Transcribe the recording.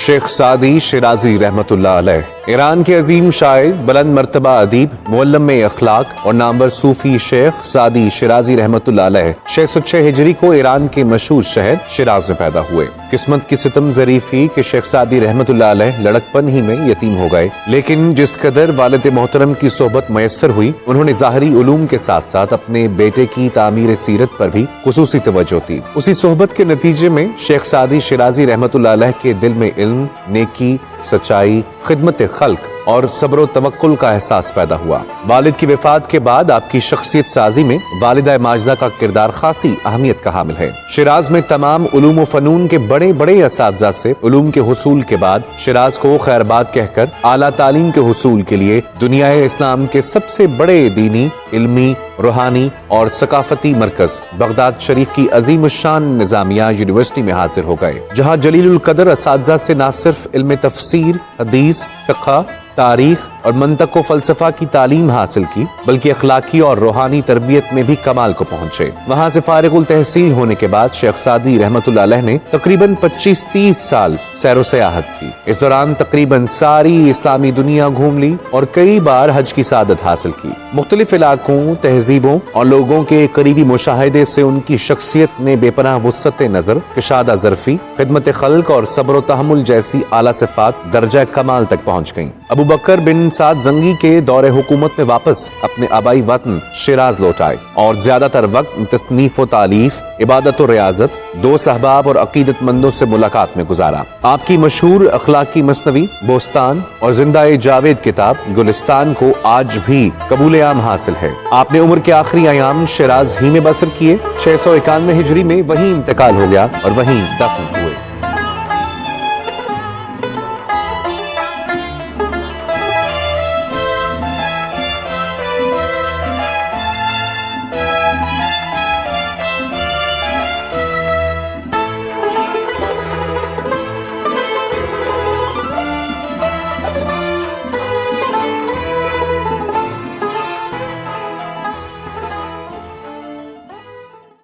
शेख सादी शिराजी रहमतुल्लाह अलैह ईरान के अजीम शायर, बुलंद मर्तबा अदीब, मुअल्लिम अखलाक और नामवर सूफी शेख सादी शिराजी रहमतुल्लाह अलैह 606 हिजरी को ईरान के मशहूर शहर शिराज में पैदा हुए। किस्मत की सितम ज़रीफी कि शेख सादी रहमतुल्लाह अलैह लड़कपन ही में यतीम हो गए, लेकिन जिस कदर वालिद मोहतरम की सोहबत मयस्सर हुई, उन्होंने ज़ाहरी उलूम के साथ साथ अपने बेटे की तामीर सीरत पर भी खुसूसी तवज्जो दी। उसी सोहबत के नतीजे में शेख सादी शिराजी रहमतुल्लाह अलैह के दिल में इल्म, नेकी, सच्चाई, खिदमत खल्क और सब्र तवक्कुल का एहसास पैदा हुआ। वालिद की वफात के बाद आपकी शख्सियत साजी में वालिदा माजिदा का किरदार खासी अहमियत का हामिल है। शिराज में तमाम उलूम व फनून के बड़े बड़े असातिज़ा से उलूम के हुसूल के बाद शिराज को खैरबाद कहकर आला तालीम के हुसूल के लिए दुनिया इस्लाम के सबसे बड़े दीनी, इल्मी, रूहानी और सकाफती मरकज बगदाद शरीफ की अजीम शान निजामिया यूनिवर्सिटी में हाजिर हो गए, जहाँ जलीलुल कदर असातिज़ा से न सिर्फ इल्म तफसीर, हदीस, फ़िक़्ह, तारीख और मंतक व फलसफा की तालीम हासिल की, बल्कि अखलाकी और रूहानी तरबियत में भी कमाल को पहुंचे। वहां से फारिगुल तहसील होने के बाद शेख सादी रहमतुल्लाह अलैह ने तकरीबन 25-30 साल सैर व सयाहत की। इस दौरान तकरीबन सारी इस्लामी दुनिया घूम ली और कई बार हज की सादत हासिल की। मुख्तलिफ इलाकों, तहजीबों और लोगों के करीबी मुशाहिदे से उनकी शख्सियत ने बेपनाह वुस्सत नजर, कशादा ज़र्फी, खिदमत खल्क और सब्र व तहम्मुल जैसी आला सिफ़ात दर्जा कमाल तक पहुंच गईं। अबू बकर बिन साद जंगी के दौरे हुकूमत में वापस अपने आबाई वतन शिराज लौट आए और ज्यादातर वक्त तसनीफ व तालीफ, इबादत और रियाजत, दोस्त अहबाब और अकीदतमंदों से मुलाकात में गुजारा। आपकी मशहूर अखलाकी मसनवी बोस्तान और जिंदा जावेद किताब गुलिस्तान को आज भी कबूल आम हासिल है। आपने उम्र के आखिरी अयाम शिराज ही में बसर किए। 691 हिजरी में वहीं इंतकाल हो गया और वहीं दफन हुए।